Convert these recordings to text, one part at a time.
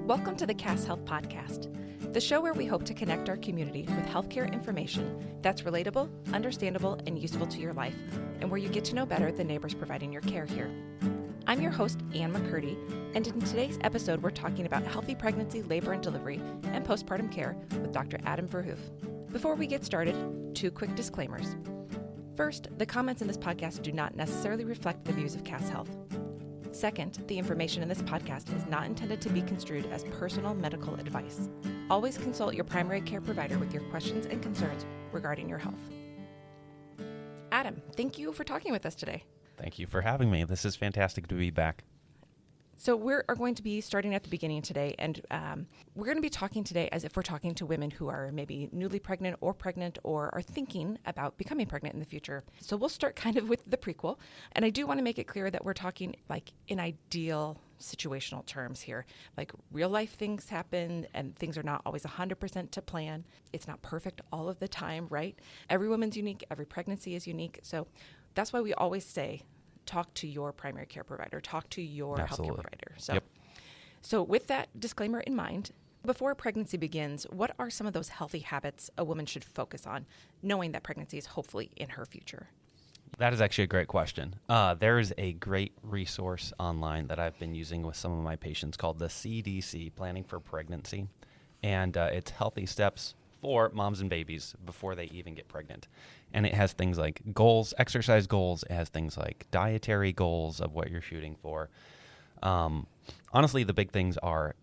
Welcome to the Cass Health Podcast, the show where we hope to connect our community with healthcare information that's relatable, understandable, and useful to your life, and where you get to know better the neighbors providing your care here. I'm your host, Ann McCurdy, and in today's episode, we're talking about healthy pregnancy, labor and delivery, and postpartum care with Dr. Adam Verhoef. Before we get started, 2 quick disclaimers. First, the comments in this podcast do not necessarily reflect the views of Cass Health. Second, the information in this podcast is not intended to be construed as personal medical advice. Always consult your primary care provider with your questions and concerns regarding your health. Adam, thank you for talking with us today. Thank you for having me. This is fantastic to be back. So we are going to be starting at the beginning today, and we're going to be talking today as if we're talking to women who are maybe newly pregnant or are thinking about becoming pregnant in the future. So we'll start kind of with the prequel, and I do want to make it clear that we're talking like in ideal situational terms here. Like real life things happen, and things are not always 100% to plan. It's not perfect all of the time, right? Every woman's unique. Every pregnancy is unique. So that's why we always say, talk to your primary care provider, talk to your healthcare provider. So with that disclaimer in mind, before pregnancy begins, what are some of those healthy habits a woman should focus on, knowing that pregnancy is hopefully in her future? That is actually a great question. There is a great resource online that I've been using with some of my patients called the CDC, Planning for Pregnancy. And it's healthy steps for moms and babies before they even get pregnant. And it has things like goals, exercise goals. It has things like dietary goals of what you're shooting for. Honestly, the big things are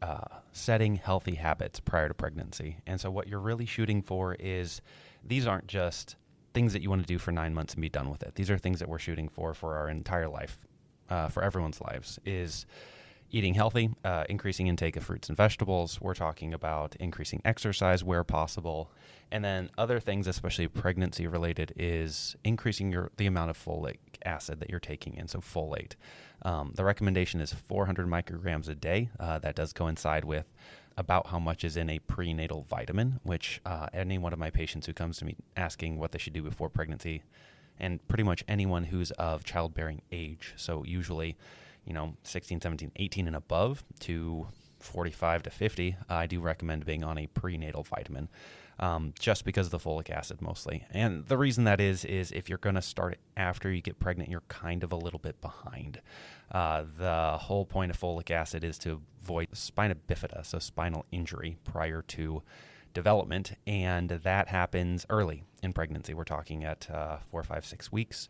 setting healthy habits prior to pregnancy. And so what you're really shooting for is, these aren't just things that you want to do for 9 months and be done with it. These are things that we're shooting for our entire life, for everyone's lives, is eating healthy, increasing intake of fruits and vegetables. We're talking about increasing exercise where possible. And then other things, especially pregnancy related, is increasing the amount of folic acid that you're taking in, so folate. The recommendation is 400 micrograms a day. That does coincide with about how much is in a prenatal vitamin, which any one of my patients who comes to me asking what they should do before pregnancy, and pretty much anyone who's of childbearing age, so usually 16, 17, 18 and above to 45 to 50, I do recommend being on a prenatal vitamin, just because of the folic acid mostly. And the reason that is if you're going to start it after you get pregnant, you're kind of a little bit behind. The whole point of folic acid is to avoid spina bifida, so spinal injury prior to development, and that happens early in pregnancy. We're talking at 4, 5, 6 weeks.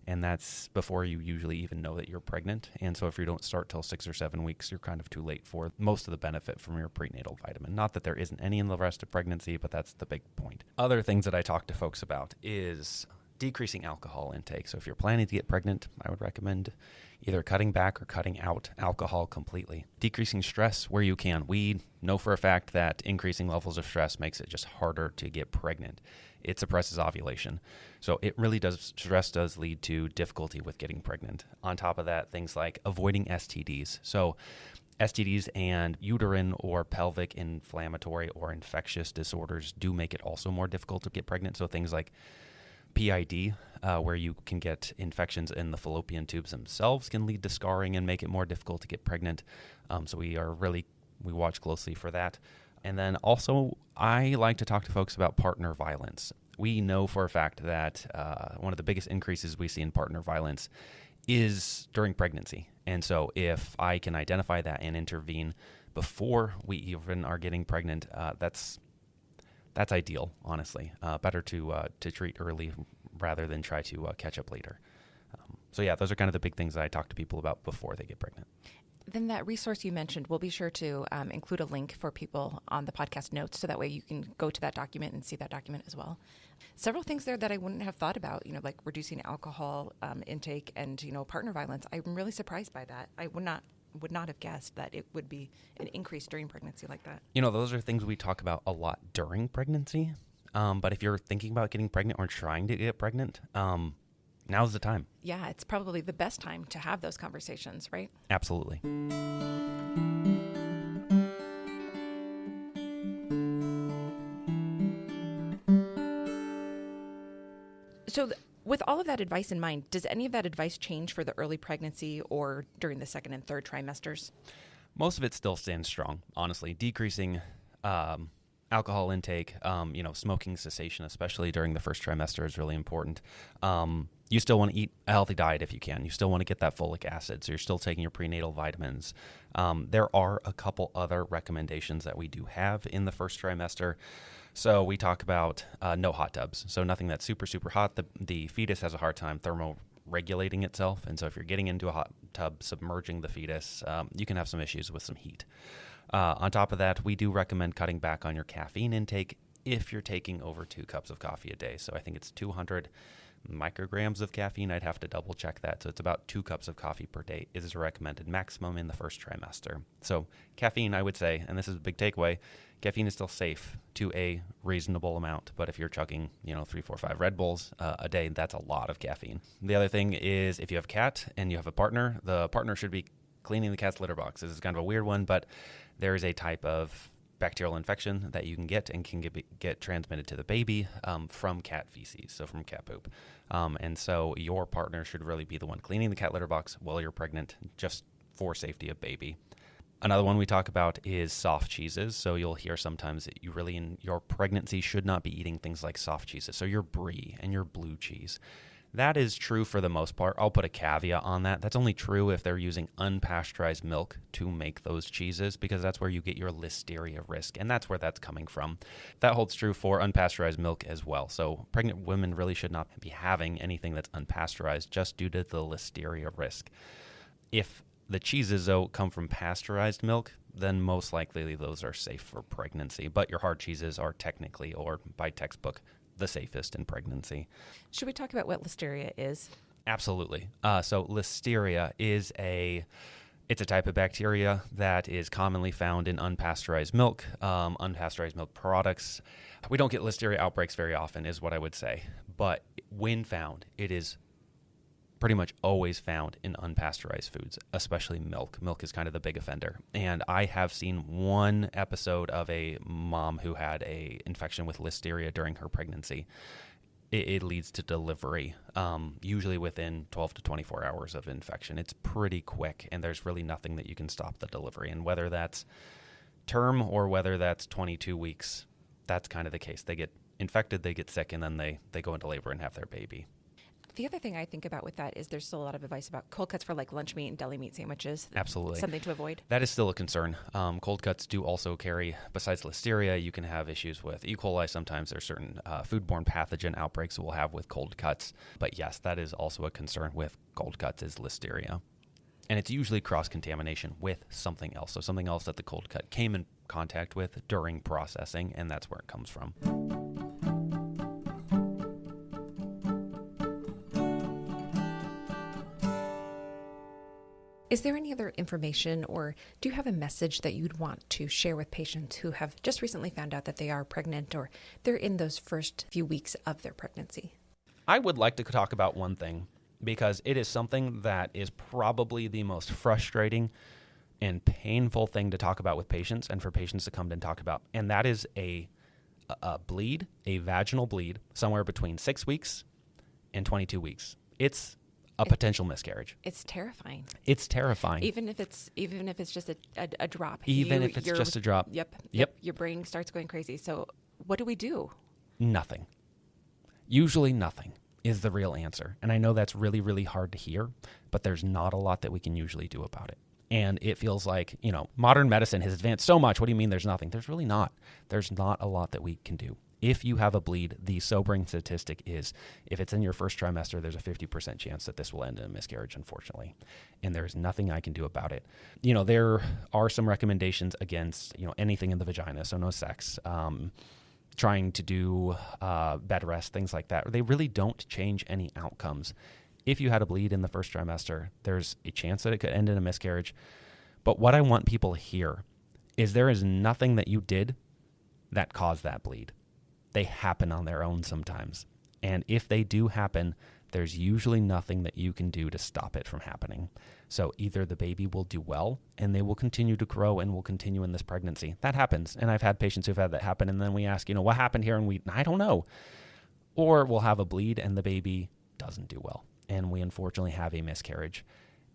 And that's before you usually even know that you're pregnant. And so if you don't start till 6 or 7 weeks, you're kind of too late for most of the benefit from your prenatal vitamin. Not that there isn't any in the rest of pregnancy, but that's the big point. Other things that I talk to folks about is decreasing alcohol intake. So if you're planning to get pregnant, I would recommend either cutting back or cutting out alcohol completely. Decreasing stress where you can. We know for a fact that increasing levels of stress makes it just harder to get pregnant. It suppresses ovulation. So it really does, stress does lead to difficulty with getting pregnant. On top of that, things like avoiding STDs. So STDs and uterine or pelvic inflammatory or infectious disorders do make it also more difficult to get pregnant. So things like PID, where you can get infections in the fallopian tubes themselves, can lead to scarring and make it more difficult to get pregnant. So we watch closely for that. And then also, I like to talk to folks about partner violence. We know for a fact that one of the biggest increases we see in partner violence is during pregnancy. And so if I can identify that and intervene before we even are getting pregnant, that's ideal, honestly. Better to treat early rather than try to catch up later. So yeah, those are kind of the big things that I talk to people about before they get pregnant. Then that resource you mentioned, we'll be sure to include a link for people on the podcast notes, so that way you can go to that document and see that document as well. Several things there that I wouldn't have thought about, like reducing alcohol intake and, partner violence. I'm really surprised by that. I would not have guessed that it would be an increase during pregnancy like that. Those are things we talk about a lot during pregnancy. But if you're thinking about getting pregnant or trying to get pregnant, now's the time. Yeah, it's probably the best time to have those conversations, right? Absolutely. So with all of that advice in mind, does any of that advice change for the early pregnancy or during the second and third trimesters? Most of it still stands strong, honestly. Decreasing alcohol intake, smoking cessation, especially during the first trimester, is really important. You still want to eat a healthy diet if you can. You still want to get that folic acid, so you're still taking your prenatal vitamins. There are a couple other recommendations that we do have in the first trimester. So we talk about no hot tubs, so nothing that's super, super hot. The fetus has a hard time thermoregulating itself, and so if you're getting into a hot tub, submerging the fetus, you can have some issues with some heat. On top of that, we do recommend cutting back on your caffeine intake if you're taking over 2 cups of coffee a day. So I think it's 200 micrograms of caffeine. I'd have to double check that. So it's about 2 cups of coffee per day is a recommended maximum in the first trimester. So caffeine, I would say, and this is a big takeaway, caffeine is still safe to a reasonable amount. But if you're chugging, 3, 4, 5 Red Bulls a day, that's a lot of caffeine. The other thing is if you have a cat and you have a partner, the partner should be cleaning the cat's litter box. This is kind of a weird one, but there is a type of bacterial infection that you can get and can get transmitted to the baby from cat feces, so from cat poop. And so your partner should really be the one cleaning the cat litter box while you're pregnant, just for safety of baby. Another one we talk about is soft cheeses. So you'll hear sometimes that you really, in your pregnancy, should not be eating things like soft cheeses. So your brie and your blue cheese. That is true for the most part. I'll put a caveat on that. That's only true if they're using unpasteurized milk to make those cheeses, because that's where you get your listeria risk, and that's where that's coming from. That holds true for unpasteurized milk as well. So pregnant women really should not be having anything that's unpasteurized just due to the listeria risk. If the cheeses, though, come from pasteurized milk, then most likely those are safe for pregnancy. But your hard cheeses are technically, or by textbook, the safest in pregnancy. Should we talk about what listeria is? Absolutely. So listeria is it's a type of bacteria that is commonly found in unpasteurized milk, unpasteurized milk products. We don't get listeria outbreaks very often, is what I would say. But when found, it is pretty much always found in unpasteurized foods, especially milk. Milk is kind of the big offender. And I have seen one episode of a mom who had a infection with listeria during her pregnancy. It leads to delivery, usually within 12 to 24 hours of infection. It's pretty quick, and there's really nothing that you can stop the delivery. And whether that's term or whether that's 22 weeks, that's kind of the case. They get infected, they get sick, and then they go into labor and have their baby. The other thing I think about with that is there's still a lot of advice about cold cuts for like lunch meat and deli meat sandwiches. Absolutely. Something to avoid. That is still a concern. Cold cuts do also carry, besides listeria, you can have issues with E. coli. Sometimes there's certain foodborne pathogen outbreaks that we'll have with cold cuts. But yes, that is also a concern with cold cuts is listeria. And it's usually cross-contamination with something else. So something else that the cold cut came in contact with during processing, and that's where it comes from. Is there any other information, or do you have a message that you'd want to share with patients who have just recently found out that they are pregnant, or they're in those first few weeks of their pregnancy? I would like to talk about one thing, because it is something that is probably the most frustrating and painful thing to talk about with patients and for patients to come and talk about. And that is a bleed, a vaginal bleed, somewhere between 6 weeks and 22 weeks. It's a potential miscarriage. It's terrifying. It's terrifying. Even if it's just a drop. Even if it's just a drop. Yep. Your brain starts going crazy. So what do we do? Nothing. Usually nothing is the real answer. And I know that's really, really hard to hear, but there's not a lot that we can usually do about it. And it feels like, modern medicine has advanced so much. What do you mean there's nothing? There's really not. There's not a lot that we can do. If you have a bleed, the sobering statistic is if it's in your first trimester, there's a 50% chance that this will end in a miscarriage, unfortunately. And there's nothing I can do about it. There are some recommendations against, anything in the vagina, so no sex, trying to do bed rest, things like that. They really don't change any outcomes. If you had a bleed in the first trimester, there's a chance that it could end in a miscarriage. But what I want people to hear is there is nothing that you did that caused that bleed. They happen on their own sometimes. And if they do happen, there's usually nothing that you can do to stop it from happening. So either the baby will do well and they will continue to grow and will continue in this pregnancy. That happens. And I've had patients who've had that happen. And then we ask, what happened here? And I don't know. Or we'll have a bleed and the baby doesn't do well. And we unfortunately have a miscarriage.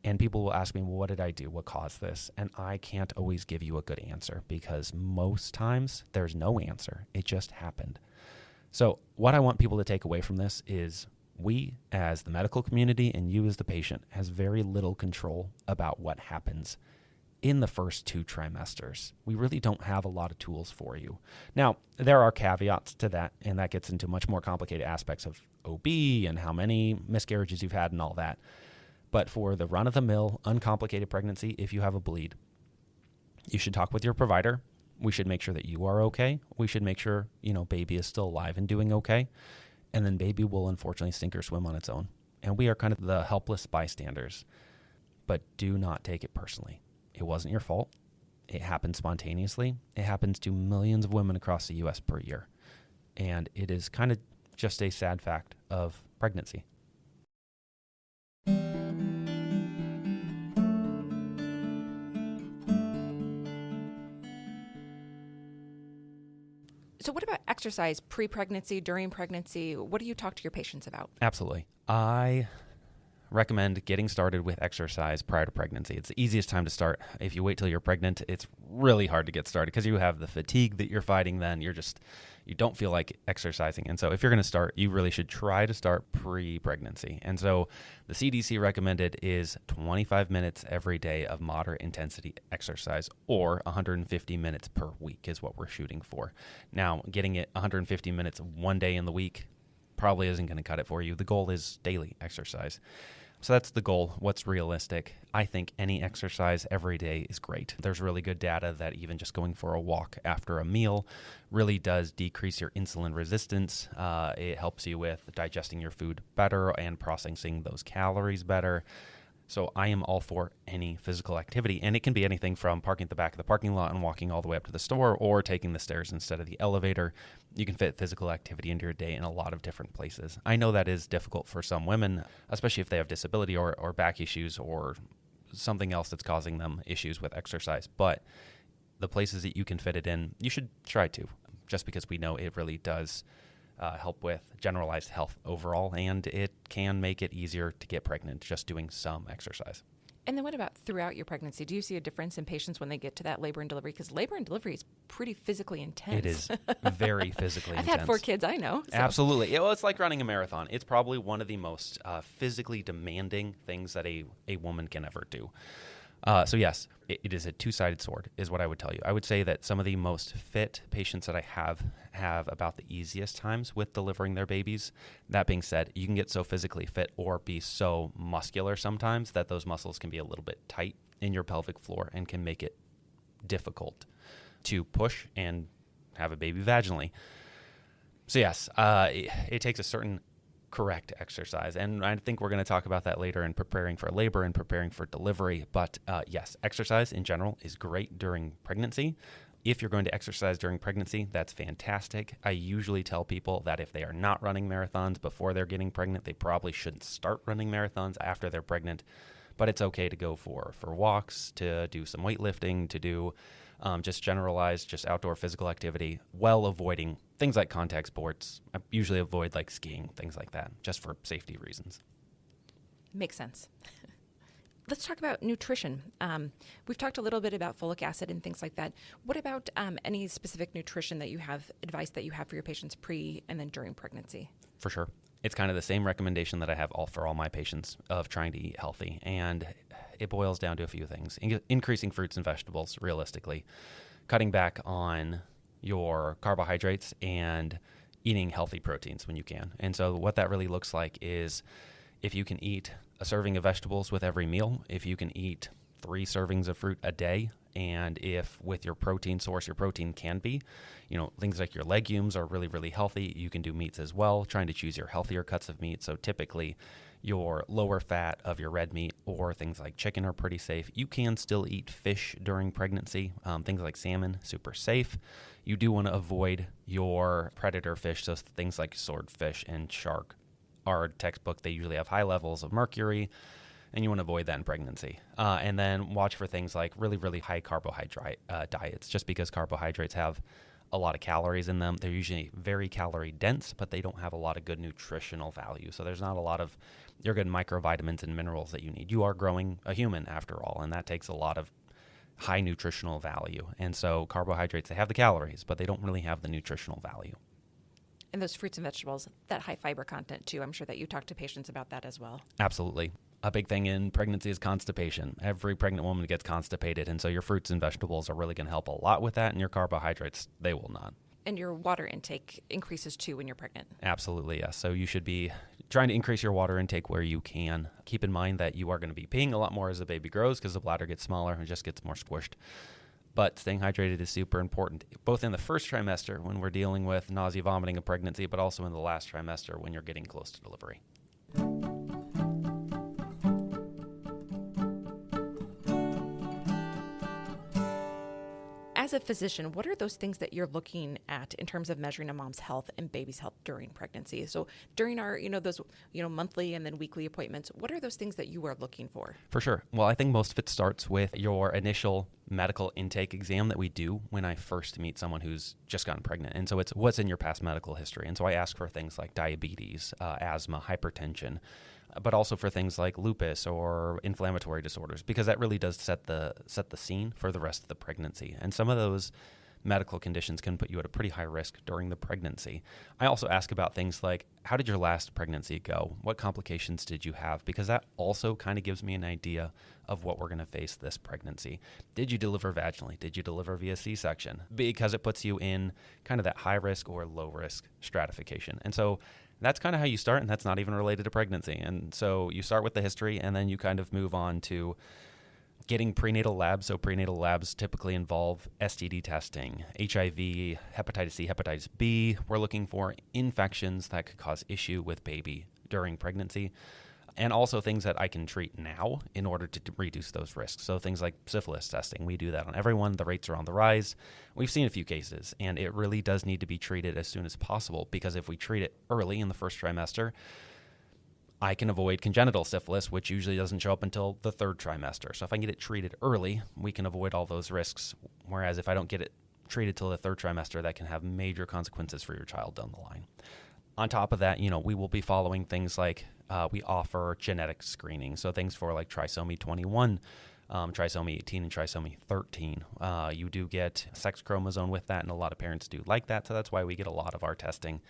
And people will ask me, well, what did I do? What caused this? And I can't always give you a good answer because most times there's no answer. It just happened. So what I want people to take away from this is we as the medical community and you as the patient has very little control about what happens in the first 2 trimesters. We really don't have a lot of tools for you. Now, there are caveats to that, and that gets into much more complicated aspects of OB and how many miscarriages you've had and all that. But for the run-of-the-mill, uncomplicated pregnancy, if you have a bleed, you should talk with your provider. We should make sure that you are okay. We should make sure, baby is still alive and doing okay. And then baby will unfortunately sink or swim on its own. And we are kind of the helpless bystanders. But do not take it personally. It wasn't your fault. It happened spontaneously. It happens to millions of women across the U.S. per year. And it is kind of just a sad fact of pregnancy. So what about exercise pre-pregnancy, during pregnancy? What do you talk to your patients about? Absolutely. I recommend getting started with exercise prior to pregnancy. It's the easiest time to start. If you wait till you're pregnant, it's really hard to get started because you have the fatigue that you're fighting then. You don't feel like exercising. And so if you're going to start, you really should try to start pre-pregnancy. And so the CDC recommended is 25 minutes every day of moderate intensity exercise, or 150 minutes per week is what we're shooting for. Now, getting it 150 minutes one day in the week probably isn't going to cut it for you. The goal is daily exercise. So that's the goal. What's realistic? I think any exercise every day is great. There's really good data that even just going for a walk after a meal really does decrease your insulin resistance. It helps you with digesting your food better and processing those calories better. So I am all for any physical activity, and it can be anything from parking at the back of the parking lot and walking all the way up to the store, or taking the stairs instead of the elevator. You can fit physical activity into your day in a lot of different places. I know that is difficult for some women, especially if they have disability or back issues or something else that's causing them issues with exercise. But the places that you can fit it in, you should try to, just because we know it really does help with generalized health overall, and it can make it easier to get pregnant just doing some exercise. And then what about throughout your pregnancy? Do you see a difference in patients when they get to that labor and delivery? Because labor and delivery is pretty physically intense. It is very physically I've intense. had 4 kids, I know. So. Absolutely. Well, it's like running a marathon. It's probably one of the most physically demanding things that a woman can ever do. So yes, it is a two-sided sword is what I would tell you. I would say that some of the most fit patients that I have about the easiest times with delivering their babies. That being said, you can get so physically fit or be so muscular sometimes that those muscles can be a little bit tight in your pelvic floor and can make it difficult to push and have a baby vaginally. So yes, it takes a certain correct exercise. And I think we're going to talk about that later in preparing for labor and preparing for delivery. But yes, exercise in general is great during pregnancy. If you're going to exercise during pregnancy, that's fantastic. I usually tell people that if they are not running marathons before they're getting pregnant, they probably shouldn't start running marathons after they're pregnant. But it's okay to go for walks, to do some weightlifting, to do just generalized, just outdoor physical activity, while avoiding things like contact sports. I usually avoid like skiing, things like that, just for safety reasons. Makes sense. Let's talk about nutrition. We've talked a little bit about folic acid and things like that. What about any specific nutrition that you have, advice that you have for your patients pre and then during pregnancy? For sure. It's kind of the same recommendation that I have for all my patients of trying to eat healthy. And it boils down to a few things. Increasing fruits and vegetables, realistically. Cutting back on your carbohydrates and eating healthy proteins when you can. And so what that really looks like is if you can eat a serving of vegetables with every meal, if you can eat 3 servings of fruit a day, and if with your protein source, your protein can be, things like your legumes are really, really healthy. You can do meats as well, trying to choose your healthier cuts of meat. So typically your lower fat of your red meat or things like chicken are pretty safe. You can still eat fish during pregnancy. Things like salmon, super safe. You do want to avoid your predator fish, so things like swordfish and shark are textbook. They usually have high levels of mercury, and you want to avoid that in pregnancy. And then watch for things like really, really high carbohydrate diets, just because carbohydrates have a lot of calories in them. They're usually very calorie dense, but they don't have a lot of good nutritional value. So there's not a lot of your good microvitamins and minerals that you need. You are growing a human after all, and that takes a lot of high nutritional value. And so carbohydrates, they have the calories, but they don't really have the nutritional value. And those fruits and vegetables, that high fiber content too. I'm sure that you talk to patients about that as well. Absolutely. A big thing in pregnancy is constipation. Every pregnant woman gets constipated, and so your fruits and vegetables are really going to help a lot with that, and your carbohydrates, they will not. And your water intake increases too when you're pregnant. Absolutely, yes. So you should be trying to increase your water intake where you can. Keep in mind that you are going to be peeing a lot more as the baby grows because the bladder gets smaller and just gets more squished. But staying hydrated is super important, both in the first trimester when we're dealing with nausea, vomiting, and pregnancy, but also in the last trimester when you're getting close to delivery. As a physician, what are those things that you're looking at in terms of measuring a mom's health and baby's health during pregnancy? So during our, those, monthly and then weekly appointments, what are those things that you are looking for? For sure. Well, I think most of it starts with your initial medical intake exam that we do when I first meet someone who's just gotten pregnant. And so it's what's in your past medical history. And so I ask for things like diabetes, asthma, hypertension, but also for things like lupus or inflammatory disorders, because that really does set the scene for the rest of the pregnancy. And some of those medical conditions can put you at a pretty high risk during the pregnancy. I also ask about things like, how did your last pregnancy go? What complications did you have? Because that also kind of gives me an idea of what we're going to face this pregnancy. Did you deliver vaginally? Did you deliver via C-section? Because it puts you in kind of that high risk or low risk stratification. And so that's kind of how you start, and that's not even related to pregnancy. And so you start with the history, and then you kind of move on to getting prenatal labs. So prenatal labs typically involve STD testing, HIV, hepatitis C, hepatitis B. We're looking for infections that could cause issue with baby during pregnancy, and also things that I can treat now in order to reduce those risks. So things like syphilis testing, we do that on everyone. The rates are on the rise. We've seen a few cases, and it really does need to be treated as soon as possible, because if we treat it early in the first trimester, I can avoid congenital syphilis, which usually doesn't show up until the third trimester. So if I can get it treated early, we can avoid all those risks. Whereas if I don't get it treated till the third trimester, that can have major consequences for your child down the line. On top of that, we will be following things like we offer genetic screening. So things for like trisomy 21, trisomy 18, and trisomy 13. You do get sex chromosome with that, and a lot of parents do like that. So that's why we get a lot of our testing.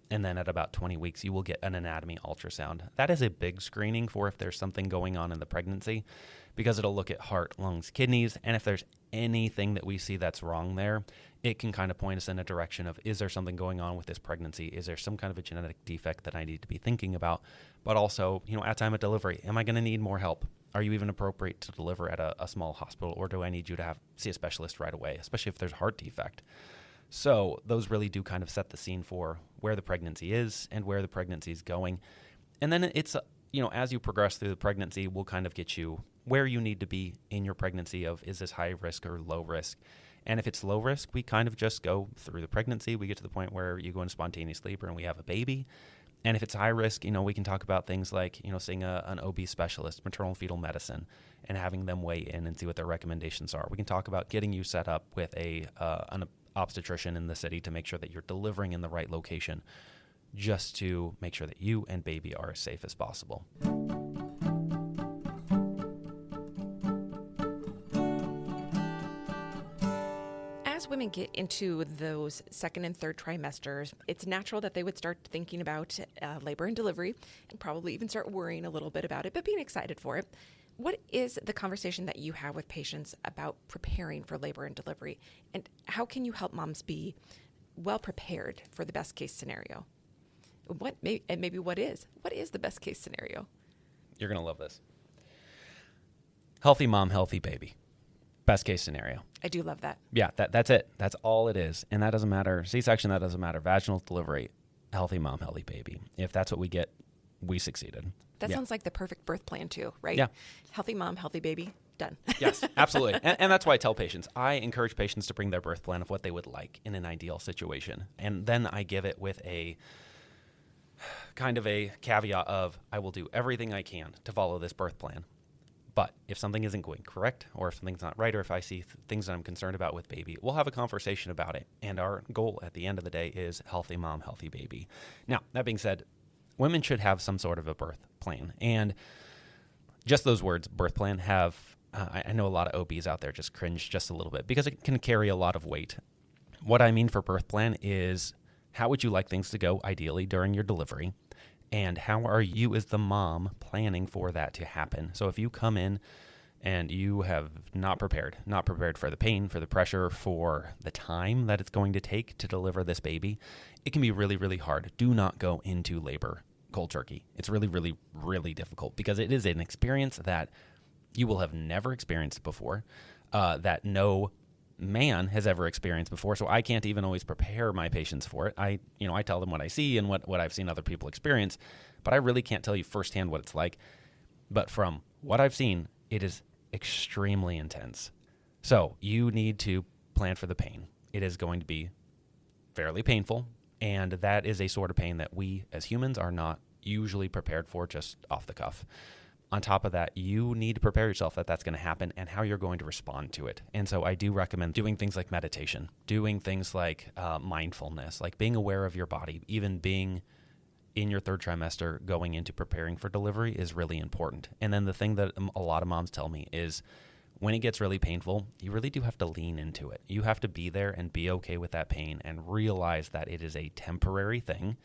And then at about 20 weeks, you will get an anatomy ultrasound. That is a big screening for if there's something going on in the pregnancy, because it'll look at heart, lungs, kidneys, and if there's anything that we see that's wrong there, it can kind of point us in a direction of, is there something going on with this pregnancy? Is there some kind of a genetic defect that I need to be thinking about? But also, at time of delivery, am I going to need more help? Are you even appropriate to deliver at a small hospital, or do I need you to see a specialist right away, especially if there's a heart defect? So those really do kind of set the scene for where the pregnancy is and where the pregnancy is going. And then it's, as you progress through the pregnancy, we'll kind of get you where you need to be in your pregnancy of, is this high risk or low risk? And if it's low risk, we kind of just go through the pregnancy. We get to the point where you go into spontaneous labor and we have a baby. And if it's high risk, we can talk about things like, seeing an OB specialist, maternal and fetal medicine, and having them weigh in and see what their recommendations are. We can talk about getting you set up with an obstetrician in the city to make sure that you're delivering in the right location, just to make sure that you and baby are as safe as possible. As women get into those second and third trimesters, it's natural that they would start thinking about labor and delivery, and probably even start worrying a little bit about it, but being excited for it. What is the conversation that you have with patients about preparing for labor and delivery, and how can you help moms be well prepared for the best case scenario? What is the best case scenario? You're going to love this. Healthy mom, healthy baby. Best case scenario. I do love that. Yeah, that's it. That's all it is. And that doesn't matter. C-section, that doesn't matter. Vaginal delivery, healthy mom, healthy baby. If that's what we get, we succeeded. That sounds like the perfect birth plan too, right? Yeah. Healthy mom, healthy baby, done. Yes, absolutely. And that's why I tell patients, I encourage patients to bring their birth plan of what they would like in an ideal situation. And then I give it with a kind of a caveat of, I will do everything I can to follow this birth plan. But if something isn't going correct, or if something's not right, or if I see things that I'm concerned about with baby, we'll have a conversation about it. And our goal at the end of the day is healthy mom, healthy baby. Now, that being said, women should have some sort of a birth plan. And just those words, birth plan, I know a lot of OBs out there just cringe just a little bit because it can carry a lot of weight. What I mean for birth plan is, how would you like things to go ideally during your delivery? And how are you as the mom planning for that to happen? So if you come in and you have not prepared for the pain, for the pressure, for the time that it's going to take to deliver this baby, it can be really, really hard. Do not go into labor cold turkey. It's really, really, really difficult because it is an experience that you will have never experienced before, that no man has ever experienced before. So I can't even always prepare my patients for it. I tell them what I see and what I've seen other people experience, but I really can't tell you firsthand what it's like. But from what I've seen, it is extremely intense. So you need to plan for the pain. It is going to be fairly painful, and that is a sort of pain that we as humans are not usually prepared for just off the cuff. On top of that, you need to prepare yourself that that's going to happen and how you're going to respond to it. And so I do recommend doing things like meditation, doing things like mindfulness, like being aware of your body, even being in your third trimester going into preparing for delivery is really important. And then the thing that a lot of moms tell me is when it gets really painful, you really do have to lean into it. You have to be there and be okay with that pain and realize that it is a temporary thing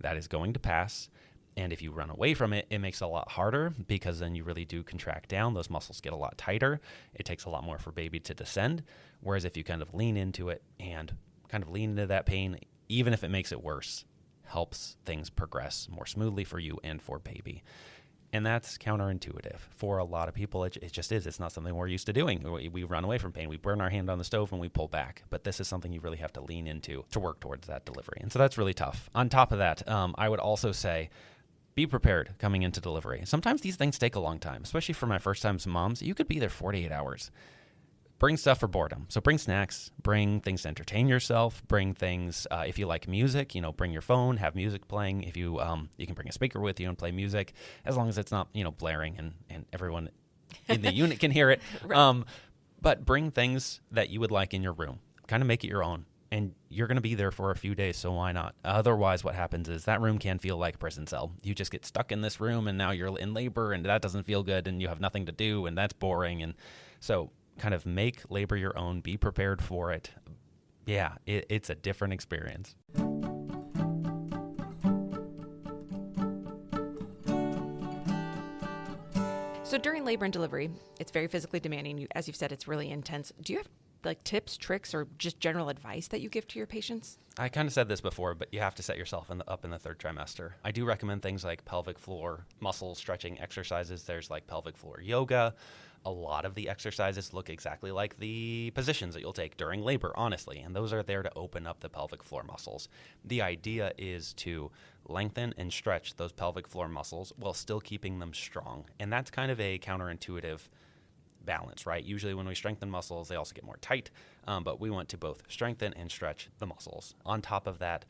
that is going to pass. And if you run away from it, it makes it a lot harder because then you really do contract down. Those muscles get a lot tighter. It takes a lot more for baby to descend. Whereas if you kind of lean into it and kind of lean into that pain, even if it makes it worse, helps things progress more smoothly for you and for baby. And that's counterintuitive. For a lot of people, it just is. It's not something we're used to doing. We run away from pain. We burn our hand on the stove and we pull back. But this is something you really have to lean into to work towards that delivery. And so that's really tough. On top of that, I would also say, be prepared coming into delivery. Sometimes these things take a long time, especially for my first-time moms. You could be there 48 hours. Bring stuff for boredom. So bring snacks, bring things to entertain yourself, bring things, if you like music, bring your phone, have music playing. If you can bring a speaker with you and play music, as long as it's not, blaring and everyone in the unit can hear it. Right. But bring things that you would like in your room. Kind of make it your own. And you're going to be there for a few days, so why not? Otherwise, what happens is that room can feel like a prison cell. You just get stuck in this room, and now you're in labor, and that doesn't feel good, and you have nothing to do, and that's boring. And so kind of make labor your own. Be prepared for it. Yeah, it's a different experience. So during labor and delivery, it's very physically demanding. As you've said, it's really intense. Do you have tips, tricks, or just general advice that you give to your patients? I kind of said this before, but you have to set yourself up in the third trimester. I do recommend things like pelvic floor muscle stretching exercises. There's like pelvic floor yoga. A lot of the exercises look exactly like the positions that you'll take during labor, honestly, and those are there to open up the pelvic floor muscles. The idea is to lengthen and stretch those pelvic floor muscles while still keeping them strong, and that's kind of a counterintuitive balance, right? Usually when we strengthen muscles, they also get more tight, but we want to both strengthen and stretch the muscles. On top of that,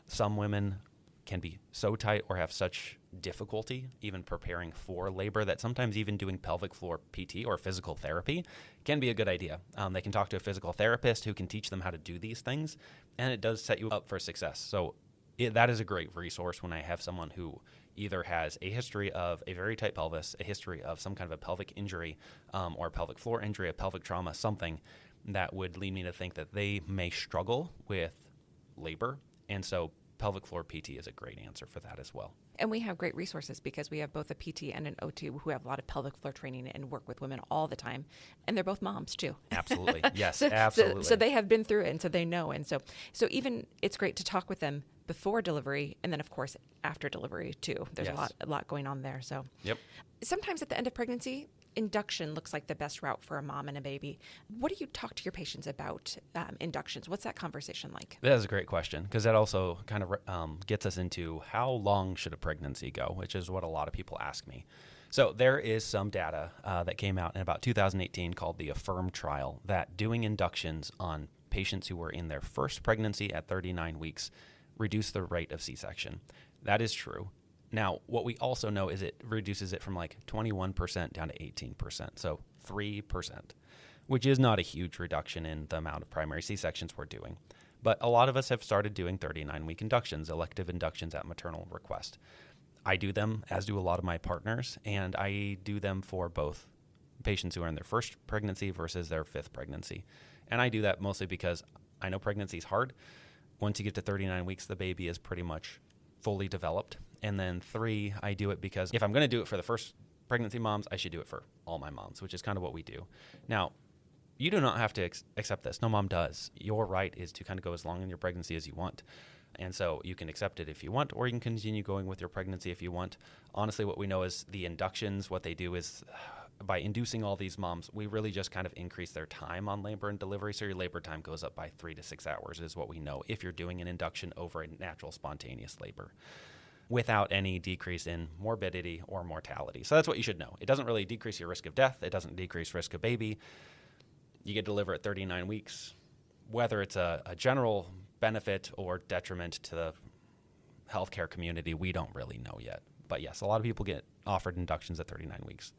some women can be so tight or have such difficulty even preparing for labor that sometimes even doing pelvic floor PT or physical therapy can be a good idea. They can talk to a physical therapist who can teach them how to do these things, and it does set you up for success. So that is a great resource when I have someone who either has a history of a very tight pelvis, a history of some kind of a pelvic injury, or a pelvic floor injury, a pelvic trauma, something that would lead me to think that they may struggle with labor. And so pelvic floor PT is a great answer for that as well. And we have great resources because we have both a PT and an OT who have a lot of pelvic floor training and work with women all the time. And they're both moms too. Absolutely. Yes, so, absolutely. So they have been through it, and so they know. And so even it's great to talk with them before delivery, and then of course after delivery too. There's a lot going on there. So yep. Sometimes at the end of pregnancy, induction looks like the best route for a mom and a baby. What do you talk to your patients about inductions? What's that conversation like? That is a great question because that also kind of gets us into how long should a pregnancy go, which is what a lot of people ask me. So there is some data that came out in about 2018 called the AFFIRM trial that doing inductions on patients who were in their first pregnancy at 39 weeks reduced the rate of C-section. That is true. Now, what we also know is it reduces it from like 21% down to 18%, so 3%, which is not a huge reduction in the amount of primary C-sections we're doing. But a lot of us have started doing 39-week inductions, elective inductions at maternal request. I do them, as do a lot of my partners, and I do them for both patients who are in their first pregnancy versus their fifth pregnancy. And I do that mostly because I know pregnancy is hard. Once you get to 39 weeks, the baby is pretty much fully developed. And then 3, I do it because if I'm going to do it for the first pregnancy moms, I should do it for all my moms, which is kind of what we do. Now, you do not have to accept this. No mom does. Your right is to kind of go as long in your pregnancy as you want. And so you can accept it if you want, or you can continue going with your pregnancy if you want. Honestly, what we know is the inductions, what they do is by inducing all these moms, we really just kind of increase their time on labor and delivery. So your labor time goes up by 3 to 6 hours is what we know if you're doing an induction over a natural spontaneous labor without any decrease in morbidity or mortality. So that's what you should know. It doesn't really decrease your risk of death. It doesn't decrease risk of baby. You get delivered at 39 weeks. Whether it's a general benefit or detriment to the healthcare community, we don't really know yet. But yes, a lot of people get offered inductions at 39 weeks.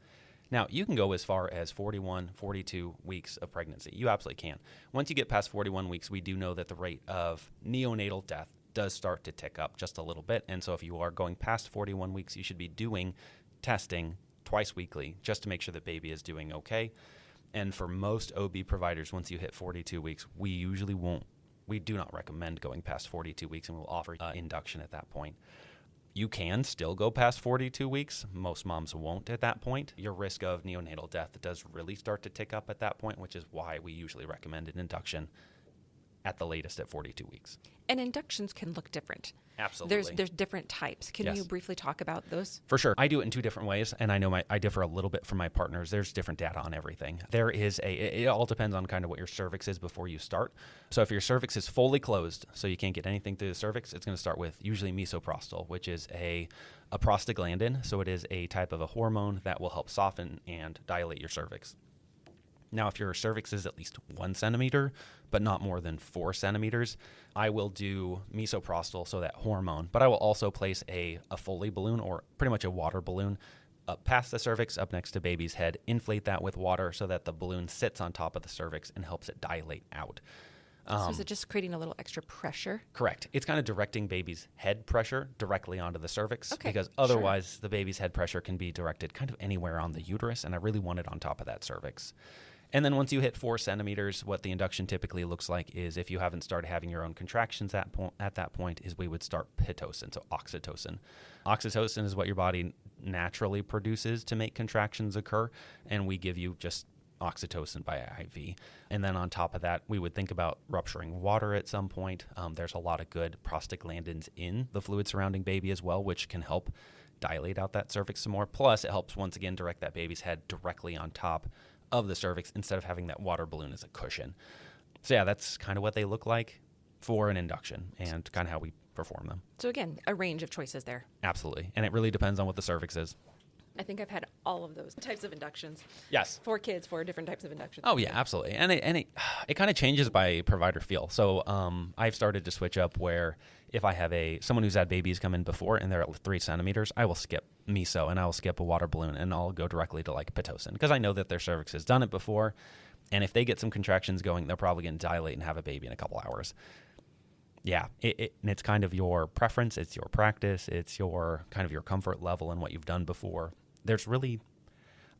Now, you can go as far as 41, 42 weeks of pregnancy. You absolutely can. Once you get past 41 weeks, we do know that the rate of neonatal death does start to tick up just a little bit. And so if you are going past 41 weeks, you should be doing testing twice weekly just to make sure that baby is doing okay. And for most OB providers, once you hit 42 weeks, we do not recommend going past 42 weeks, and we'll offer induction at that point. You can still go past 42 weeks. Most moms won't at that point. Your risk of neonatal death does really start to tick up at that point, which is why we usually recommend an induction at the latest at 42 weeks. And inductions can look different. Absolutely. There's different types. Can you briefly talk about those? For sure. I do it in 2 different ways, and I know I differ a little bit from my partners. There's different data on everything. It all depends on kind of what your cervix is before you start. So if your cervix is fully closed, so you can't get anything through the cervix, it's going to start with usually misoprostol, which is a prostaglandin. So it is a type of a hormone that will help soften and dilate your cervix. Now, if your cervix is at least 1 centimeter, but not more than 4 centimeters, I will do misoprostol, so that hormone, but I will also place a Foley balloon, or pretty much a water balloon, up past the cervix, up next to baby's head, inflate that with water so that the balloon sits on top of the cervix and helps it dilate out. So is it just creating a little extra pressure? Correct. It's kind of directing baby's head pressure directly onto the cervix, okay, because otherwise the baby's head pressure can be directed kind of anywhere on the uterus, and I really want it on top of that cervix. And then once you hit 4 centimeters, what the induction typically looks like is, if you haven't started having your own contractions at that point, is we would start Pitocin, so oxytocin. Oxytocin is what your body naturally produces to make contractions occur, and we give you just oxytocin by IV. And then on top of that, we would think about rupturing water at some point. There's a lot of good prostaglandins in the fluid surrounding baby as well, which can help dilate out that cervix some more. Plus, it helps once again direct that baby's head directly on top of the cervix instead of having that water balloon as a cushion. So yeah, that's kind of what they look like for an induction and kind of how we perform them. So again, a range of choices there. Absolutely. And it really depends on what the cervix is. I think I've had all of those types of inductions. Yes. 4 kids, 4 different types of inductions. Oh yeah, absolutely. And it kind of changes by provider feel. So I've started to switch up where if I have someone who's had babies come in before and they're at 3 centimeters, I will skip meso and I will skip a water balloon and I'll go directly to like Pitocin, because I know that their cervix has done it before. And if they get some contractions going, they're probably going to dilate and have a baby in a couple hours. Yeah, and it's kind of your preference. It's your practice. It's your kind of your comfort level and what you've done before. There's really,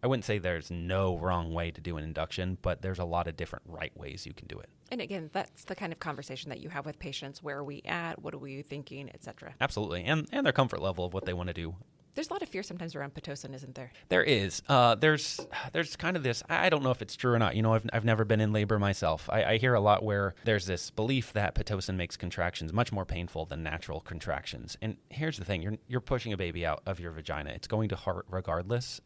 I wouldn't say there's no wrong way to do an induction, but there's a lot of different right ways you can do it. And again, that's the kind of conversation that you have with patients. Where are we at? What are we thinking, et cetera? Absolutely. And their comfort level of what they want to do. There's a lot of fear sometimes around Pitocin, isn't there? There is. There's kind of this, I don't know if it's true or not. You know, I've never been in labor myself. I hear a lot where there's this belief that Pitocin makes contractions much more painful than natural contractions. And here's the thing. You're pushing a baby out of your vagina. It's going to hurt regardless.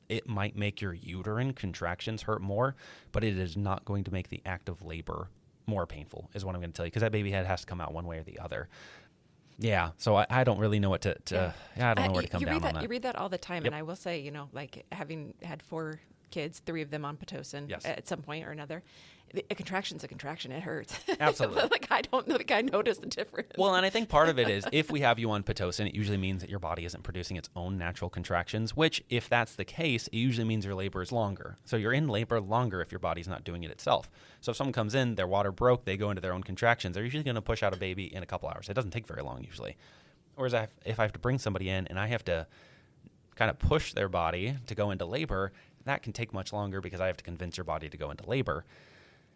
It might make your uterine contractions hurt more, but it is not going to make the act of labor more painful, is what I'm going to tell you, because that baby head has to come out one way or the other. Yeah, so I don't really know what I don't know where to come down on that. You read that all the time, Yep. And I will say, like having had 4 kids, 3 of them on Pitocin Yes. at some point or another. A contraction's a contraction. It hurts. Absolutely. Like, I don't know. I noticed the difference. Well, and I think part of it is if we have you on Pitocin, it usually means that your body isn't producing its own natural contractions, which if that's the case, it usually means your labor is longer. So you're in labor longer if your body's not doing it itself. So if someone comes in, their water broke, they go into their own contractions, they're usually going to push out a baby in a couple hours. It doesn't take very long usually. Whereas if I have to bring somebody in and I have to kind of push their body to go into labor, that can take much longer because I have to convince your body to go into labor.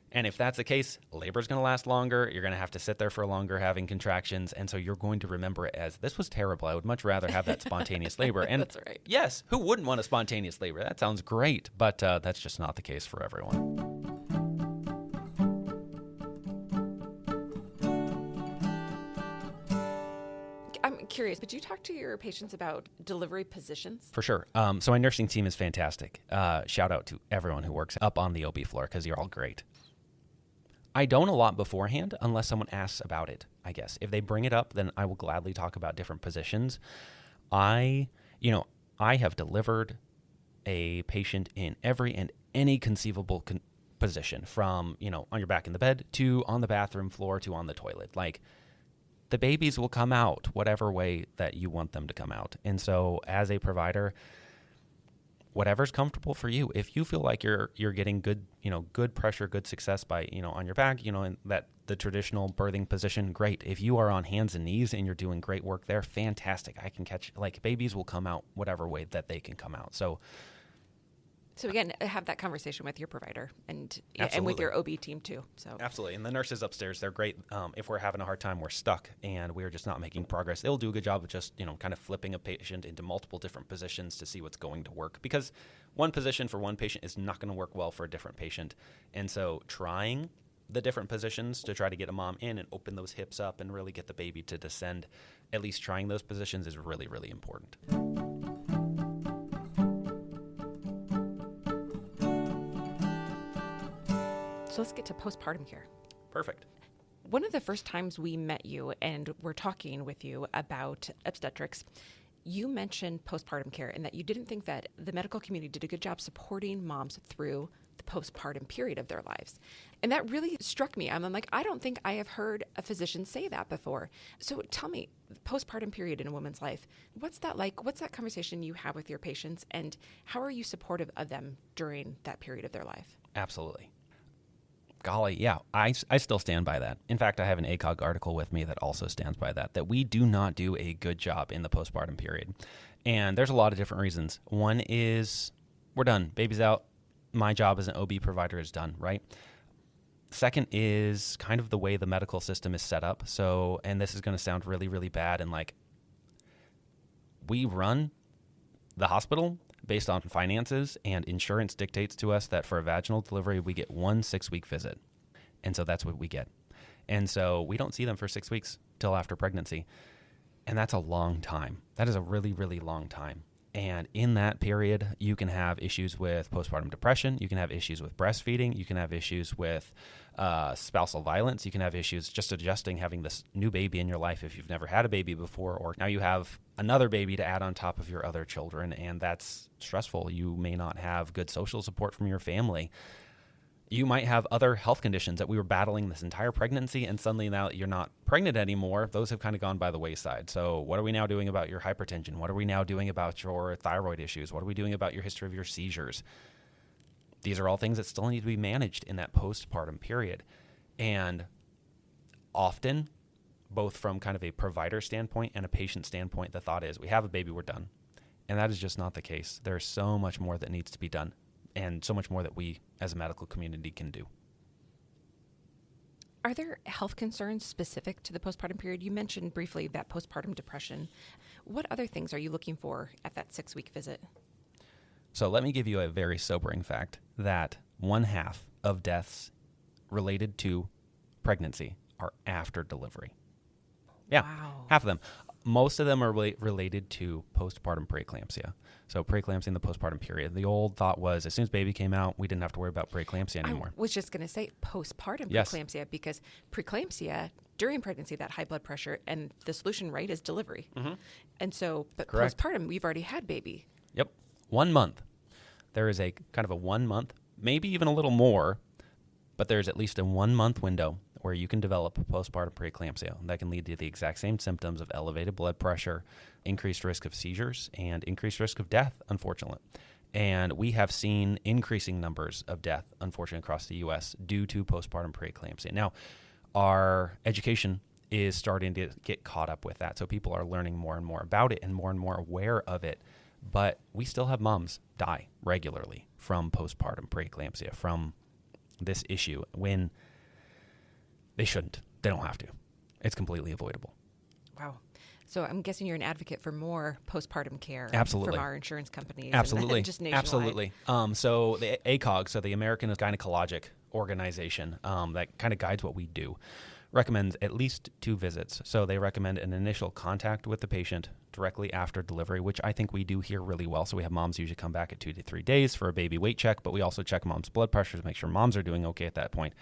And if that's the case, labor is going to last longer. You're going to have to sit there for longer having contractions. And so you're going to remember it as, this was terrible. I would much rather have that spontaneous labor. And that's right. Yes, who wouldn't want a spontaneous labor? That sounds great. But that's just not the case for everyone. I'm curious, but do you talk to your patients about delivery positions? For sure. So my nursing team is fantastic. Shout out to everyone who works up on the OB floor because you're all great. I don't a lot beforehand unless someone asks about it, I guess. If they bring it up, then I will gladly talk about different positions. I have delivered a patient in every and any conceivable position from, on your back in the bed to on the bathroom floor to on the toilet. Like, the babies will come out whatever way that you want them to come out. And so as a provider, whatever's comfortable for you. If you feel like you're getting good pressure, good success by, on your back, in the traditional birthing position, great. If you are on hands and knees and you're doing great work there, fantastic. I can catch, babies will come out whatever way that they can come out. So again, have that conversation with your provider and with Absolutely. your OB team too. So Absolutely. And the nurses upstairs, they're great. If we're having a hard time, we're stuck and we're just not making progress, they'll do a good job of just, kind of flipping a patient into multiple different positions to see what's going to work. Because one position for one patient is not going to work well for a different patient. And so trying the different positions to try to get a mom in and open those hips up and really get the baby to descend, at least trying those positions is really, really important. So let's get to postpartum care. Perfect. One of the first times we met you and were talking with you about obstetrics, you mentioned postpartum care and that you didn't think that the medical community did a good job supporting moms through the postpartum period of their lives. And that really struck me. I'm like, I don't think I have heard a physician say that before. So tell me, postpartum period in a woman's life, what's that like? What's that conversation you have with your patients and how are you supportive of them during that period of their life? Absolutely. Golly, yeah, I still stand by that. In fact, I have an ACOG article with me that also stands by that we do not do a good job in the postpartum period. And there's a lot of different reasons. One is we're done. Baby's out. My job as an OB provider is done, right? Second is kind of the way the medical system is set up. So, and this is going to sound really, really bad. And we run the hospital based on finances, and insurance dictates to us that for a vaginal delivery, we get 1 6-week visit. And so that's what we get. And so we don't see them for 6 weeks till after pregnancy. And that's a long time. That is a really, really long time. And in that period, you can have issues with postpartum depression. You can have issues with breastfeeding. You can have issues with spousal violence. You can have issues just adjusting having this new baby in your life if you've never had a baby before, or now you have another baby to add on top of your other children, and that's stressful. You may not have good social support from your family. You might have other health conditions that we were battling this entire pregnancy, and suddenly now that you're not pregnant anymore, those have kind of gone by the wayside. So what are we now doing about your hypertension? What are we now doing about your thyroid issues? What are we doing about your history of your seizures? These are all things that still need to be managed in that postpartum period. And often, both from kind of a provider standpoint and a patient standpoint, the thought is, we have a baby, we're done. And that is just not the case. There's so much more that needs to be done, and so much more that we as a medical community can do. Are there health concerns specific to the postpartum period? You mentioned briefly that postpartum depression. What other things are you looking for at that 6-week visit? So let me give you a very sobering fact that 1/2 of deaths related to pregnancy are after delivery. Yeah, Wow. half of them. Most of them are related to postpartum preeclampsia. So preeclampsia in the postpartum period. The old thought was as soon as baby came out, we didn't have to worry about preeclampsia anymore. I was just going to say postpartum Yes. preeclampsia, because preeclampsia during pregnancy, that high blood pressure, and the solution, right, is delivery. Mm-hmm. And so, but Correct. postpartum, we've already had baby. Yep. 1 month. there is a kind of a 1 month, maybe even a little more, but there's at least a 1 month window where you can develop postpartum preeclampsia that can lead to the exact same symptoms of elevated blood pressure, increased risk of seizures, and increased risk of death, unfortunately. And we have seen increasing numbers of death, unfortunately, across the U.S. due to postpartum preeclampsia. Now, our education is starting to get caught up with that. So people are learning more and more about it and more aware of it. But we still have moms die regularly from postpartum preeclampsia, from this issue, when they shouldn't. They don't have to. It's completely avoidable. Wow. So I'm guessing you're an advocate for more postpartum care. Absolutely. From our insurance companies. Absolutely. And just nationwide. Absolutely. So the ACOG, so the American Gynecologic Organization, that kind of guides what we do, recommends at least 2 visits. So they recommend an initial contact with the patient directly after delivery, which I think we do here really well. So we have moms usually come back at 2 to 3 days for a baby weight check, but we also check mom's blood pressure to make sure moms are doing okay at that point.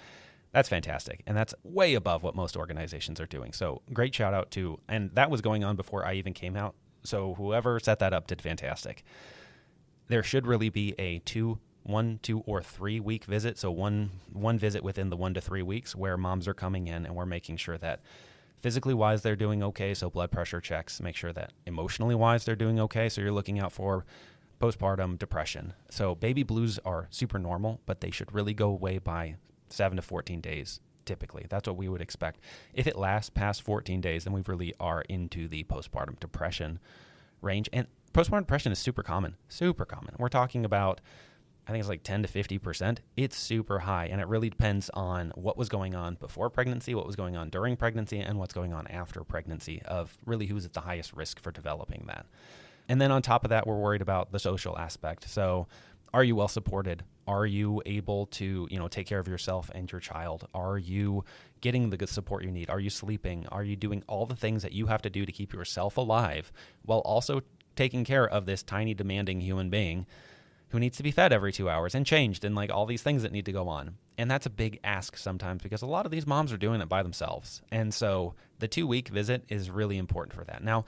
That's fantastic. And that's way above what most organizations are doing. So great shout out to, and that was going on before I even came out. So whoever set that up did fantastic. There should really be a 1, 2, or 3 week visit. So one visit within the 1 to 3 weeks where moms are coming in and we're making sure that physically wise they're doing okay. So blood pressure checks, make sure that emotionally wise they're doing okay. So you're looking out for postpartum depression. So baby blues are super normal, but they should really go away by 7 to 14 days. Typically, that's what we would expect. If it lasts past 14 days, then we really are into the postpartum depression range. And postpartum depression is super common. We're talking about, I think it's like 10 to 50%. It's super high, and it really depends on what was going on before pregnancy, what was going on during pregnancy, and what's going on after pregnancy, of really who's at the highest risk for developing that. And then on top of that, we're worried about the social aspect. So are you well supported? Are you able to, take care of yourself and your child? Are you getting the good support you need? Are you sleeping? Are you doing all the things that you have to do to keep yourself alive while also taking care of this tiny, demanding human being who needs to be fed every 2 hours and changed and like all these things that need to go on? And that's a big ask sometimes because a lot of these moms are doing it by themselves. And so the 2-week visit is really important for that. Now,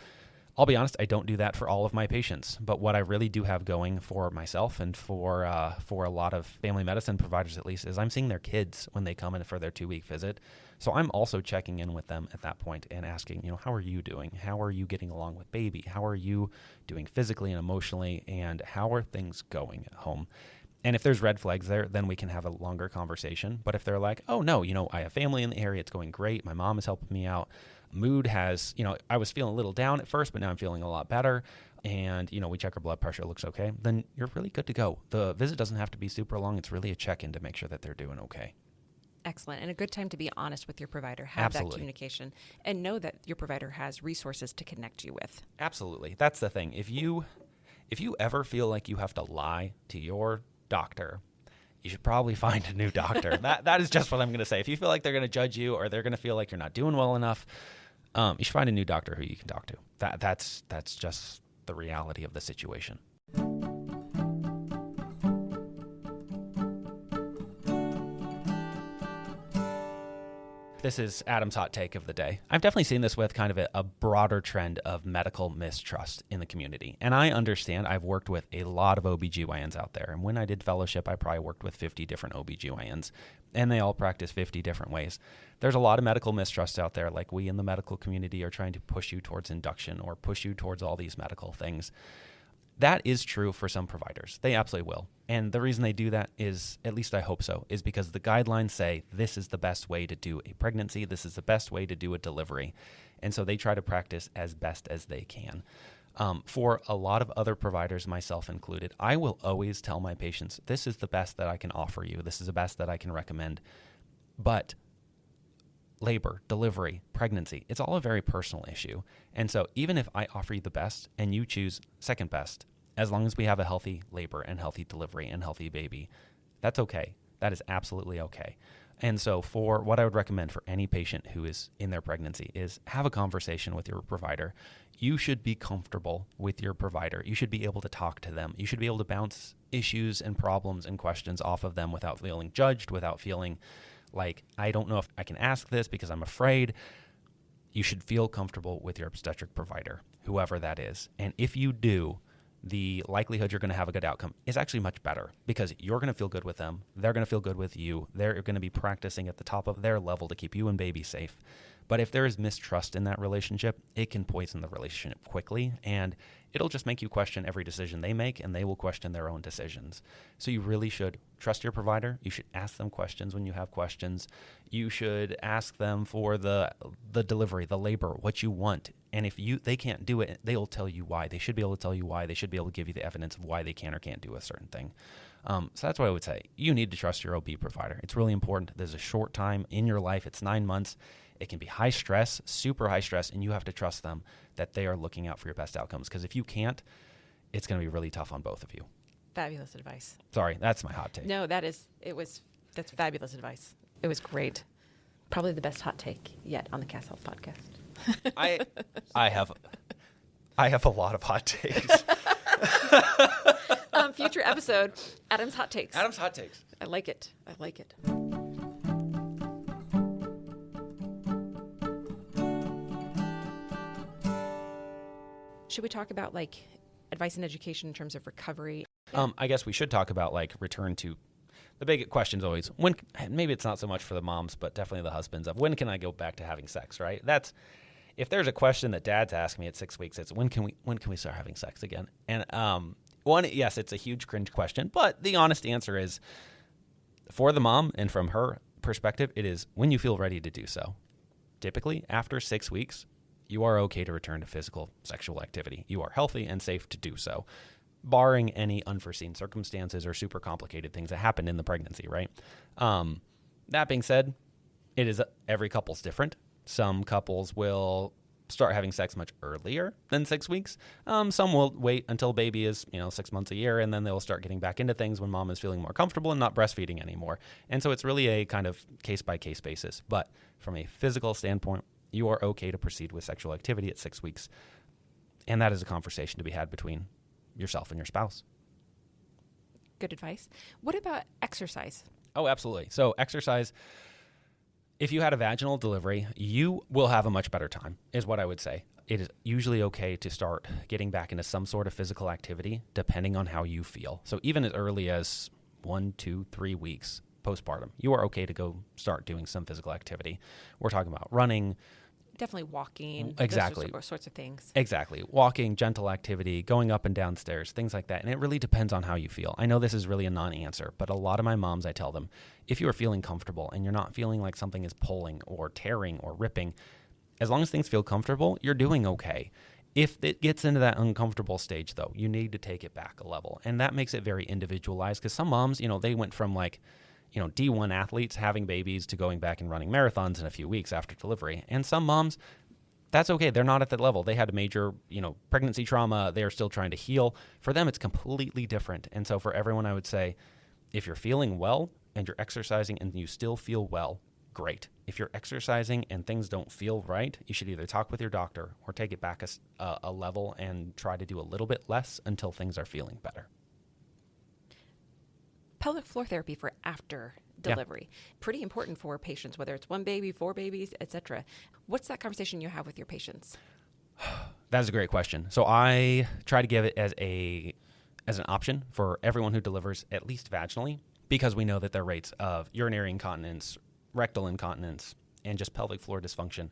I'll be honest, I don't do that for all of my patients, but what I really do have going for myself and for a lot of family medicine providers at least is I'm seeing their kids when they come in for their 2-week visit. So I'm also checking in with them at that point and asking, how are you doing? How are you getting along with baby? How are you doing physically and emotionally? And how are things going at home? And if there's red flags there, then we can have a longer conversation. But if they're like, oh no, I have family in the area, it's going great, my mom is helping me out, mood has, I was feeling a little down at first, but now I'm feeling a lot better. And, we check her blood pressure, it looks okay. Then you're really good to go. The visit doesn't have to be super long. It's really a check-in to make sure that they're doing okay. Excellent. And a good time to be honest with your provider. Have Absolutely. That communication and know that your provider has resources to connect you with. Absolutely. That's the thing. If you ever feel like you have to lie to your doctor, you should probably find a new doctor. That is just what I'm going to say. If you feel like they're going to judge you or they're going to feel like you're not doing well enough, you should find a new doctor who you can talk to. That's just the reality of the situation. This is Adam's hot take of the day. I've definitely seen this with kind of a broader trend of medical mistrust in the community. And I understand. I've worked with a lot of OBGYNs out there. And when I did fellowship, I probably worked with 50 different OBGYNs. And they all practice 50 different ways. There's a lot of medical mistrust out there. Like we in the medical community are trying to push you towards induction or push you towards all these medical things. That is true for some providers. They absolutely will. And the reason they do that is, at least I hope so, is because the guidelines say this is the best way to do a pregnancy. This is the best way to do a delivery. And so they try to practice as best as they can. For a lot of other providers, myself included, I will always tell my patients, this is the best that I can offer you. This is the best that I can recommend. But labor, delivery, pregnancy, it's all a very personal issue. And so even if I offer you the best and you choose second best, as long as we have a healthy labor and healthy delivery and healthy baby, that's okay. That is absolutely okay. And so for what I would recommend for any patient who is in their pregnancy is have a conversation with your provider. You should be comfortable with your provider. You should be able to talk to them. You should be able to bounce issues and problems and questions off of them without feeling judged, without feeling like, I don't know if I can ask this because I'm afraid. You should feel comfortable with your obstetric provider, whoever that is. And if you do, the likelihood you're going to have a good outcome is actually much better because you're going to feel good with them. They're going to feel good with you. They're going to be practicing at the top of their level to keep you and baby safe. But if there is mistrust in that relationship, it can poison the relationship quickly, and it'll just make you question every decision they make, and they will question their own decisions. So you really should trust your provider. You should ask them questions when you have questions. You should ask them for the delivery, the labor, what you want. And if they can't do it, they'll tell you why. They should be able to tell you why. They should be able to give you the evidence of why they can or can't do a certain thing. So that's what I would say. You need to trust your OB provider. It's really important. There's a short time in your life. It's 9 months. It can be high stress, super high stress, and you have to trust them that they are looking out for your best outcomes. Because if you can't, it's going to be really tough on both of you. Fabulous advice. Sorry, that's my hot take. No, that's fabulous advice. It was great. Probably the best hot take yet on the Cass Health podcast. I have a lot of hot takes. Future episode, Adam's hot takes. Adam's hot takes. I like it. Should we talk about like advice and education in terms of recovery? I guess we should talk about like return to the big question's always when. Maybe it's not so much for the moms, but definitely the husbands of when can I go back to having sex? Right? That's if there's a question that dads ask me at 6 weeks, it's when can we start having sex again? And yes, it's a huge cringe question, but the honest answer is for the mom and from her perspective, it is when you feel ready to do so. Typically, after 6 weeks, you are okay to return to physical sexual activity. You are healthy and safe to do so, barring any unforeseen circumstances or super complicated things that happen in the pregnancy, right? That being said, every couple's different. Some couples will start having sex much earlier than 6 weeks. Some will wait until baby is 6 months a year, and then they'll start getting back into things when mom is feeling more comfortable and not breastfeeding anymore. And so it's really a kind of case-by-case basis. But from a physical standpoint, you are okay to proceed with sexual activity at 6 weeks. And that is a conversation to be had between yourself and your spouse. Good advice. What about exercise? Oh, absolutely. So exercise, if you had a vaginal delivery, you will have a much better time, is what I would say. It is usually okay to start getting back into some sort of physical activity, depending on how you feel. So even as early as 1, 2, 3 weeks postpartum, you are okay to go start doing some physical activity. We're talking about running. Definitely walking. Exactly. Those sorts of things. Exactly. Walking, gentle activity, going up and down stairs, things like that. And it really depends on how you feel. I know this is really a non-answer, but a lot of my moms, I tell them, if you are feeling comfortable and you're not feeling like something is pulling or tearing or ripping, as long as things feel comfortable, you're doing okay. If it gets into that uncomfortable stage, though, you need to take it back a level. And that makes it very individualized because some moms, they went from like, D1 athletes having babies to going back and running marathons in a few weeks after delivery. And some moms, that's okay. They're not at that level. They had a major, pregnancy trauma. They are still trying to heal. For them, it's completely different. And so for everyone, I would say, if you're feeling well and you're exercising and you still feel well, great. If you're exercising and things don't feel right, you should either talk with your doctor or take it back a level and try to do a little bit less until things are feeling better. Pelvic floor therapy for after delivery. Yeah. Pretty important for patients, whether it's 1 baby, 4 babies, etc. What's that conversation you have with your patients? That's a great question. So I try to give it as an option for everyone who delivers at least vaginally, because we know that their rates of urinary incontinence, rectal incontinence, and just pelvic floor dysfunction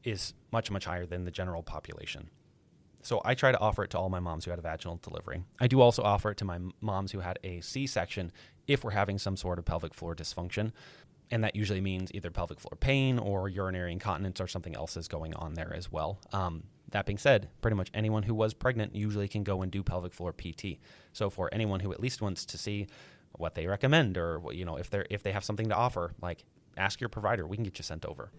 is much, much higher than the general population. So I try to offer it to all my moms who had a vaginal delivery. I do also offer it to my moms who had a C-section if we're having some sort of pelvic floor dysfunction. And that usually means either pelvic floor pain or urinary incontinence or something else is going on there as well. That being said, pretty much anyone who was pregnant usually can go and do pelvic floor PT. So for anyone who at least wants to see what they recommend or if they have something to offer, like ask your provider. We can get you sent over.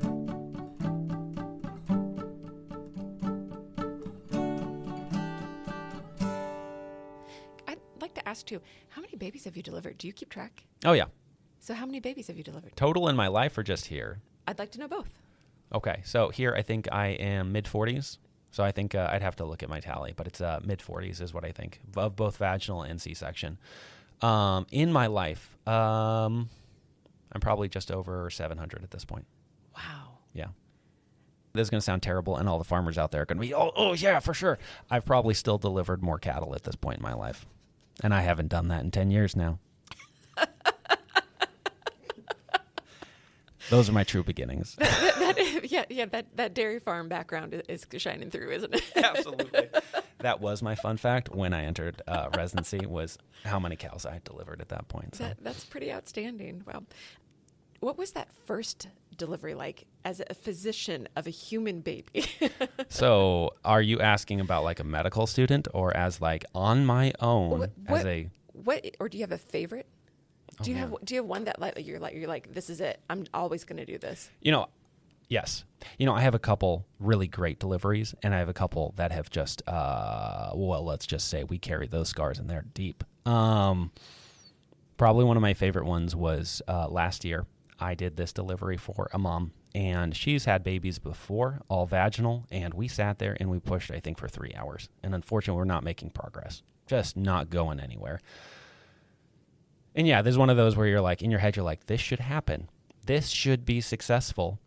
Ask too, how many babies have you delivered? Do you keep track? Oh, yeah. So how many babies have you delivered? Total in my life or just here? I'd like to know both. Okay. So here I think I am mid-40s. So I think I'd have to look at my tally, but it's mid-40s is what I think of both vaginal and C-section. In my life, I'm probably just over 700 at this point. Wow. Yeah. This is going to sound terrible, and all the farmers out there are going to be, oh, yeah, for sure. I've probably still delivered more cattle at this point in my life, and I haven't done that in 10 years now. Those are my true beginnings. That dairy farm background is shining through, isn't it? Absolutely. That was my fun fact when I entered residency, was how many cows I had delivered at that point. So. That's pretty outstanding. Wow. What was that first delivery like as a physician of a human baby? So are you asking about like a medical student or as like on my own or do you have a favorite? Do you have one that you're like this is it, I'm always going to do this? Yes. I have a couple really great deliveries, and I have a couple that have just let's just say we carry those scars and they're deep. Probably one of my favorite ones was last year. I did this delivery for a mom, and she's had babies before, all vaginal, and we sat there and we pushed, I think, for 3 hours. And unfortunately, we're not making progress, just not going anywhere. And yeah, there's one of those where you're like, in your head, you're like, this should happen. This should be successful,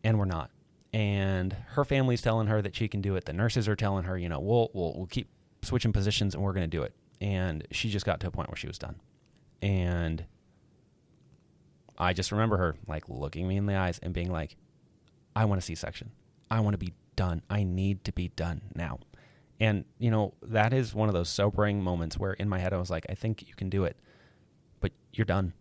and we're not. And her family's telling her that she can do it. The nurses are telling her, we'll keep switching positions and we're going to do it. And she just got to a point where she was done. And I just remember her like looking me in the eyes and being like, I want a C-section. I want to be done. I need to be done now. And, that is one of those sobering moments where in my head I was like, I think you can do it, but you're done.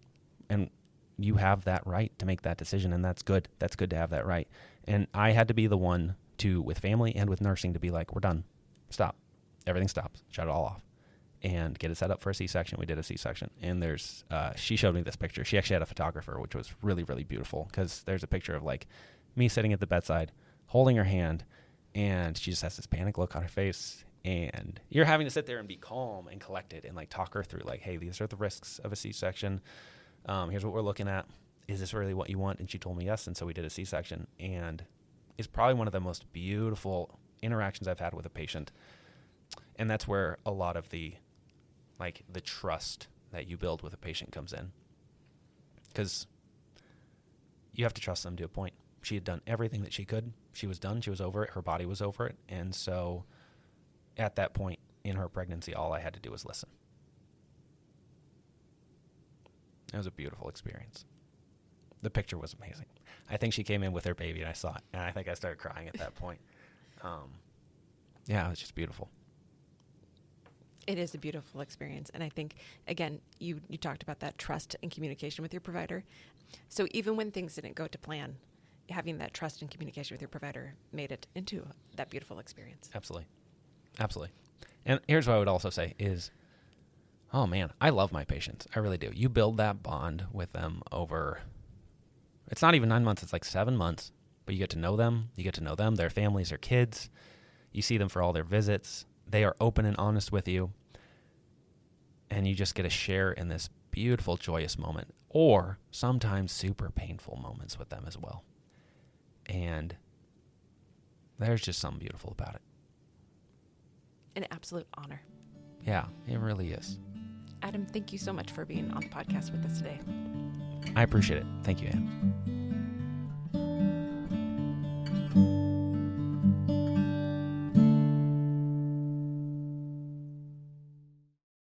And you have that right to make that decision, and that's good. That's good to have that right. And I had to be the one to, with family and with nursing, to be like, we're done. Stop. Everything stops. Shut it all off. And get it set up for a C-section. We did a C-section. And she showed me this picture. She actually had a photographer, which was really, really beautiful, because there's a picture of like me sitting at the bedside, holding her hand, and she just has this panic look on her face. And you're having to sit there and be calm and collected and like talk her through like, hey, these are the risks of a C-section. Here's what we're looking at. Is this really what you want? And she told me yes. And so we did a C-section, and it's probably one of the most beautiful interactions I've had with a patient. And that's where a lot of the trust that you build with a patient comes in, because you have to trust them to a point. She had done everything that she could. She was done. She was over it. Her body was over it. And so at that point in her pregnancy, all I had to do was listen. It was a beautiful experience. The picture was amazing. I think she came in with her baby, and I saw it, and I think I started crying at that point. Yeah, it was just beautiful. It is a beautiful experience. And I think, again, you talked about that trust and communication with your provider. So even when things didn't go to plan, having that trust and communication with your provider made it into that beautiful experience. Absolutely. Absolutely. And here's what I would also say is, oh man, I love my patients. I really do. You build that bond with them over, it's not even 9 months, it's like 7 months, but you get to know them. You get to know them, their families, their kids. You see them for all their visits. They are open and honest with you. And you just get to share in this beautiful, joyous moment, or sometimes super painful moments with them as well. And there's just something beautiful about it. An absolute honor. Yeah, it really is. Adam, thank you so much for being on the podcast with us today. I appreciate it. Thank you, Anne.